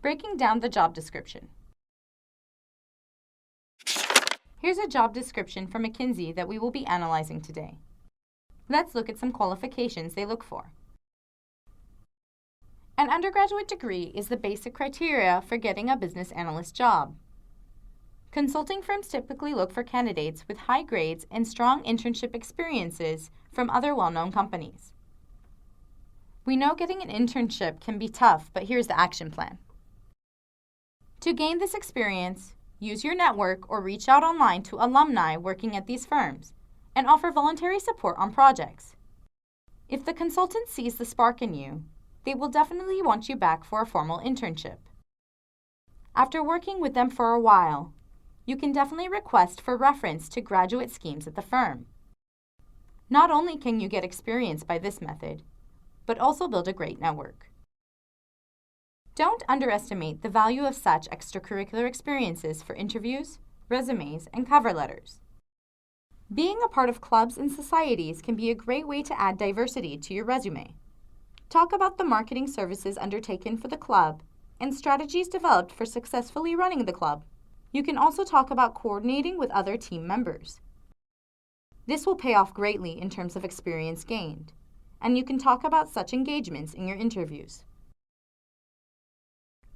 Breaking down the job description. Here's a job description from McKinsey that we will be analyzing today. Let's look at some qualifications they look for. An undergraduate degree is the basic criteria for getting a business analyst job. Consulting firms typically look for candidates with high grades and strong internship experiences from other well-known companies. We know getting an internship can be tough, but here's the action plan. To gain this experience, use your network or reach out online to alumni working at these firms and offer voluntary support on projects. If the consultant sees the spark in you, they will definitely want you back for a formal internship. After working with them for a while, you can definitely request for reference to graduate schemes at the firm. Not only can you get experience by this method, but also build a great network. Don't underestimate the value of such extracurricular experiences for interviews, resumes, and cover letters. Being a part of clubs and societies can be a great way to add diversity to your resume. Talk about the marketing services undertaken for the club and strategies developed for successfully running the club. You can also talk about coordinating with other team members. This will pay off greatly in terms of experience gained, and you can talk about such engagements in your interviews.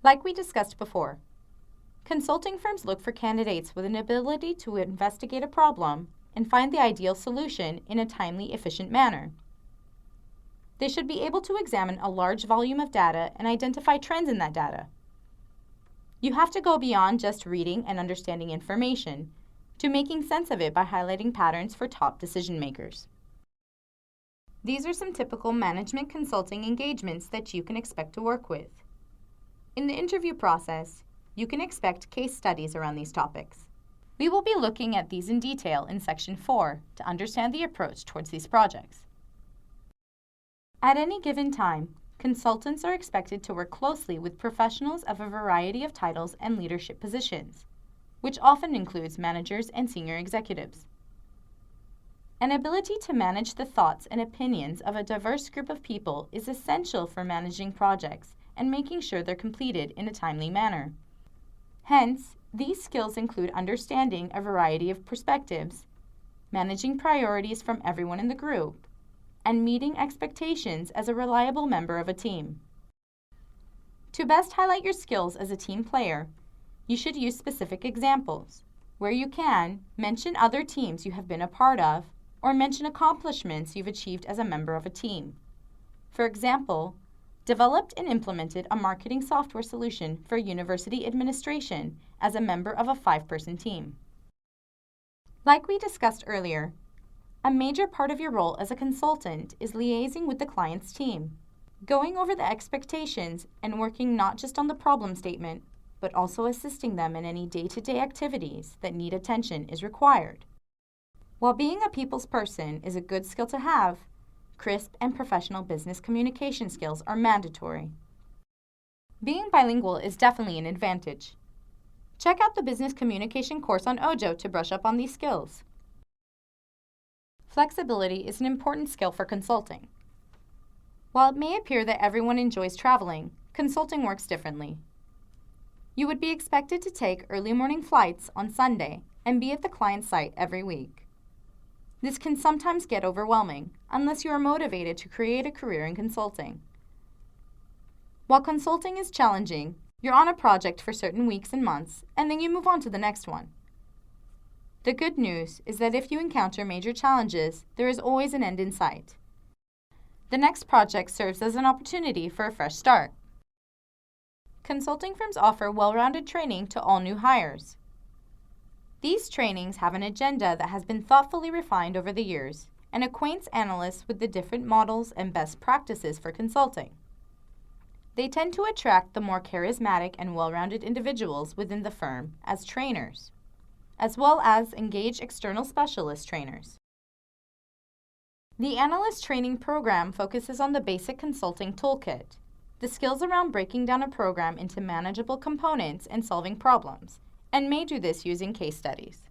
Like we discussed before, consulting firms look for candidates with an ability to investigate a problem and find the ideal solution in a timely, efficient manner. They should be able to examine a large volume of data and identify trends in that data. You have to go beyond just reading and understanding information to making sense of it by highlighting patterns for top decision makers. These are some typical management consulting engagements that you can expect to work with. In the interview process, you can expect case studies around these topics. We will be looking at these in detail in Section 4 to understand the approach towards these projects. At any given time, consultants are expected to work closely with professionals of a variety of titles and leadership positions, which often includes managers and senior executives. An ability to manage the thoughts and opinions of a diverse group of people is essential for managing projects and making sure they're completed in a timely manner. Hence, these skills include understanding a variety of perspectives, managing priorities from everyone in the group, and meeting expectations as a reliable member of a team. To best highlight your skills as a team player, you should use specific examples. Where you can, mention other teams you have been a part of, or mention accomplishments you've achieved as a member of a team. For example, developed and implemented a marketing software solution for university administration as a member of a 5-person team. Like we discussed earlier, a major part of your role as a consultant is liaising with the client's team, going over the expectations and working not just on the problem statement, but also assisting them in any day-to-day activities that need attention is required. While being a people's person is a good skill to have, crisp and professional business communication skills are mandatory. Being bilingual is definitely an advantage. Check out the business communication course on Ojo to brush up on these skills. Flexibility is an important skill for consulting. While it may appear that everyone enjoys traveling, consulting works differently. You would be expected to take early morning flights on Sunday and be at the client site every week. This can sometimes get overwhelming unless you are motivated to create a career in consulting. While consulting is challenging, you're on a project for certain weeks and months, and then you move on to the next one. The good news is that if you encounter major challenges, there is always an end in sight. The next project serves as an opportunity for a fresh start. Consulting firms offer well-rounded training to all new hires. These trainings have an agenda that has been thoughtfully refined over the years and acquaints analysts with the different models and best practices for consulting. They tend to attract the more charismatic and well-rounded individuals within the firm as trainers, as well as engage external specialist trainers. The analyst training program focuses on the basic consulting toolkit, the skills around breaking down a program into manageable components and solving problems, and may do this using case studies.